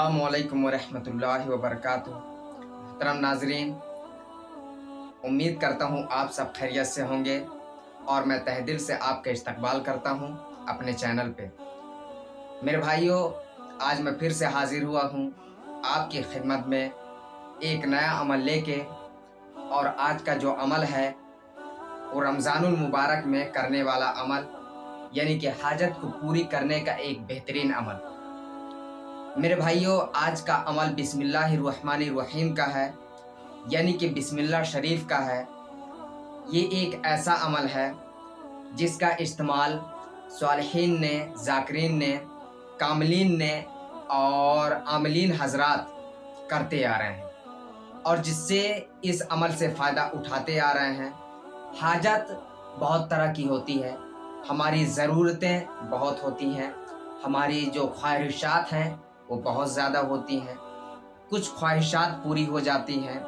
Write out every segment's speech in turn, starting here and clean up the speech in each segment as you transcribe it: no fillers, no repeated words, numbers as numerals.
अस्सलामुअलैकुम वरहमतुल्लाहि वबरकातुहू। मोहतरम नाजरीन, उम्मीद करता हूँ आप सब खैरियत से होंगे और मैं तहे दिल से आपका इस्तकबाल करता हूँ अपने चैनल पे। मेरे भाइयों, आज मैं फिर से हाजिर हुआ हूँ आपकी खिदमत में एक नया अमल लेके। और आज का जो अमल है वो रमज़ानुल मुबारक में करने वाला अमल, यानी कि हाजत को पूरी करने का एक बेहतरीन अमल। मेरे भाइयों, आज का अमल बिस्मिल्लाहिर्रहमानिर्रहीम का है, यानी कि बिस्मिल्लाह शरीफ का है। ये एक ऐसा अमल है जिसका इस्तेमाल सालिहीन ने, ज़ाकिरीन ने, कामिलीन ने और आमिलीन हजरात करते आ रहे हैं और जिससे इस अमल से फ़ायदा उठाते आ रहे हैं। हाजत बहुत तरह की होती है, हमारी ज़रूरतें बहुत होती हैं, हमारी जो ख्वाहिशात हैं वो बहुत ज़्यादा होती हैं। कुछ ख्वाहिशात पूरी हो जाती हैं,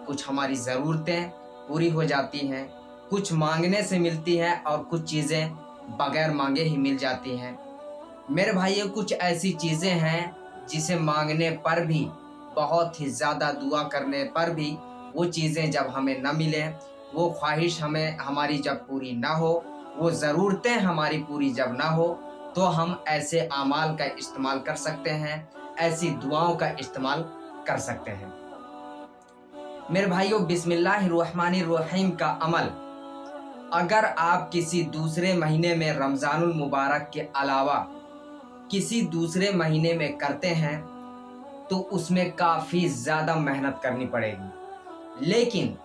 कुछ हमारी ज़रूरतें पूरी हो जाती हैं, कुछ मांगने से मिलती हैं और कुछ चीज़ें बग़ैर मांगे ही मिल जाती हैं। मेरे भाइयों, कुछ ऐसी चीज़ें हैं जिसे मांगने पर भी, बहुत ही ज़्यादा दुआ करने पर भी वो चीज़ें जब हमें न मिलें, वो ख्वाहिश हमारी जब पूरी ना हो, वो ज़रूरतें हमारी पूरी जब ना हो, तो हम ऐसे आमाल का इस्तेमाल कर सकते हैं, ऐसी दुआओं का इस्तेमाल कर सकते हैं। मेरे भाइयों, बिस्मिल्लाहिर्रहमानिर्रहीम का अमल अगर आप किसी दूसरे महीने में, रमज़ानुल मुबारक के अलावा किसी दूसरे महीने में करते हैं तो उसमें काफ़ी ज़्यादा मेहनत करनी पड़ेगी। लेकिन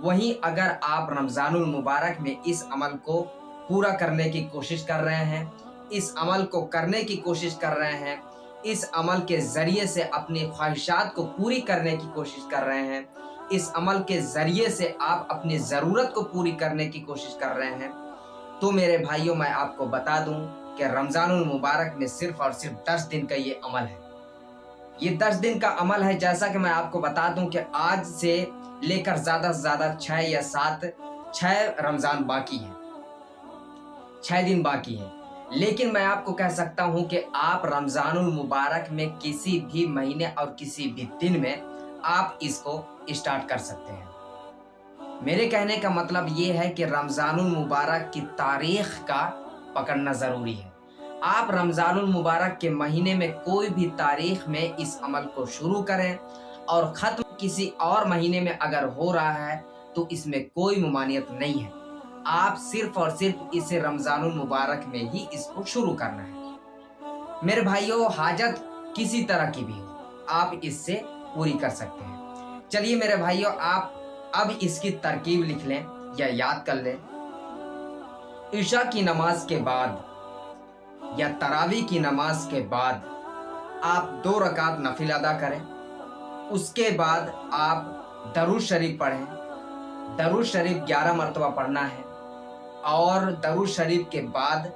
वहीं अगर आप रमज़ानुल मुबारक में इस अमल को पूरा करने की कोशिश कर रहे हैं, इस अमल को करने की कोशिश कर रहे हैं, इस अमल के ज़रिए से अपनी ख्वाहिशात को पूरी करने की कोशिश कर रहे हैं, इस अमल के ज़रिए से आप अपनी ज़रूरत को पूरी करने की कोशिश कर रहे हैं, तो मेरे भाइयों, मैं आपको बता दूं कि रमज़ानुल मुबारक में सिर्फ़ और सिर्फ 10 दिन का ये अमल है। ये 10 दिन का अमल है। जैसा कि मैं आपको बता दूं कि आज से लेकर ज़्यादा से ज़्यादा 6 या 6 रमज़ान बाकी हैं, 6 दिन बाकी हैं। लेकिन मैं आपको कह सकता हूं कि आप रमज़ानुल मुबारक में किसी भी महीने और किसी भी दिन में आप इसको स्टार्ट कर सकते हैं। मेरे कहने का मतलब ये है कि रमज़ानुल मुबारक की तारीख का पकड़ना ज़रूरी है। आप रमज़ानुल मुबारक के महीने में कोई भी तारीख में इस अमल को शुरू करें और ख़त्म किसी और महीने में अगर हो रहा है तो इसमें कोई ममानियत नहीं है। आप सिर्फ़ और सिर्फ इसे रमज़ानुल मुबारक में ही इसको शुरू करना है। मेरे भाइयों, हाजत किसी तरह की भी हो, आप इससे पूरी कर सकते हैं। चलिए मेरे भाइयों, आप अब इसकी तरकीब लिख लें या याद कर लें। इशा की नमाज के बाद या तरावी की नमाज के बाद आप 2 रकात नफिल अदा करें। उसके बाद आप दरूद शरीफ पढ़ें। दरूद शरीफ 11 मरतबा पढ़ना है और दरूद शरीफ के बाद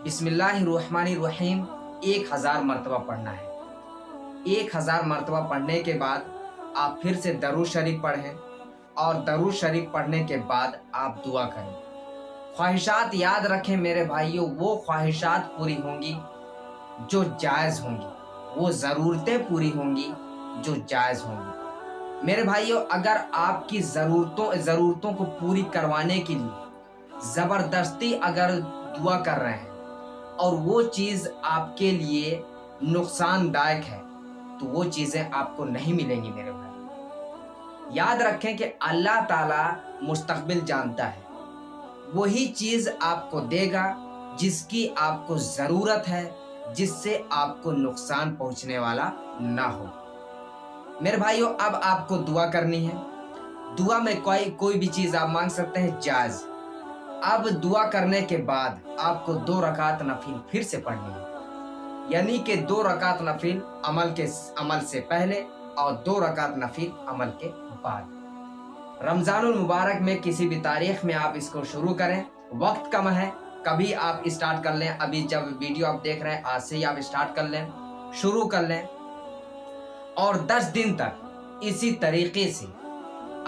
बिस्मिल्लाहिर्रहमानिर्रहीम 1000 मरतबा पढ़ना है। 1000 मरतबा पढ़ने के बाद आप फिर से दरूद शरीफ पढ़ें और दरूद शरीफ पढ़ने के बाद आप दुआ करें। ख्वाहिशात याद रखें मेरे भाइयों, वो ख्वाहिशात पूरी होंगी जो जायज़ होंगी, वो ज़रूरतें पूरी होंगी जो जायज़ होंगी। मेरे भाइयों, अगर आपकी ज़रूरतों को पूरी करवाने के लिए ज़बरदस्ती अगर दुआ कर रहे हैं और वो चीज़ आपके लिए नुकसानदायक है तो वो चीज़ें आपको नहीं मिलेंगी मेरे भाई। याद रखें कि अल्लाह ताला मुस्तक़बिल जानता है, वही चीज़ आपको देगा जिसकी आपको ज़रूरत है, जिससे आपको नुकसान पहुंचने वाला ना हो। मेरे भाइयों, अब आपको दुआ करनी है। दुआ में कोई भी चीज़ आप मांग सकते हैं, जायज़। अब दुआ करने के बाद आपको 2 रकात नफिल फिर से पढ़नी है, यानी कि 2 रकात नफिल अमल से पहले और 2 रकात नफिल अमल के बाद। रमज़ानुल मुबारक में किसी भी तारीख में आप इसको शुरू करें। वक्त कम है, कभी आप स्टार्ट कर लें। अभी जब वीडियो आप देख रहे हैं, आज से ही आप स्टार्ट कर लें, शुरू कर लें और 10 दिन तक इसी तरीके से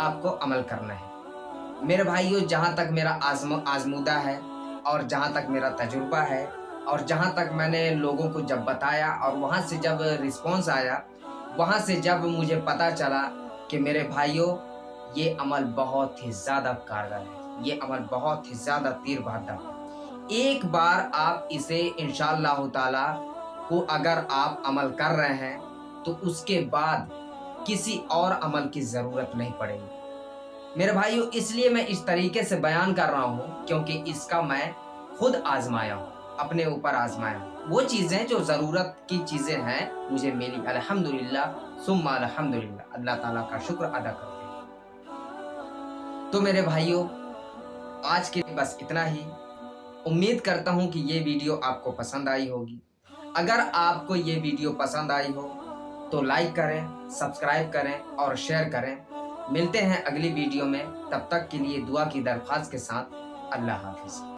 आपको अमल करना है। मेरे भाइयों, जहाँ तक मेरा आजमूदा है और जहाँ तक मेरा तजुर्बा है और जहाँ तक मैंने लोगों को जब बताया और वहाँ से जब रिस्पॉन्स आया, वहाँ से जब मुझे पता चला कि मेरे भाइयों ये अमल बहुत ही ज़्यादा कारगर है, ये अमल बहुत ही ज़्यादा तीर बहादुर है। एक बार आप इसे इंशाअल्लाह ताला को अगर आप अमल कर रहे हैं तो उसके बाद किसी और अमल की ज़रूरत नहीं पड़ेगी। मेरे भाइयों, इसलिए मैं इस तरीके से बयान कर रहा हूँ क्योंकि इसका मैं खुद आजमाया हूँ, अपने ऊपर आजमाया हूँ। वो चीज़ें जो ज़रूरत की चीज़ें हैं मुझे मिली, अल्हम्दुलिल्लाह सुम्मा अल्हम्दुलिल्लाह, अल्लाह ताला का शुक्र अदा करते हैं। तो मेरे भाइयों, आज के लिए बस इतना ही। उम्मीद करता हूँ कि ये वीडियो आपको पसंद आई होगी। अगर आपको ये वीडियो पसंद आई हो तो लाइक करें, सब्सक्राइब करें और शेयर करें। मिलते हैं अगली वीडियो में, तब तक के लिए दुआ की दरख्वास्त के साथ। अल्लाह हाफिज़।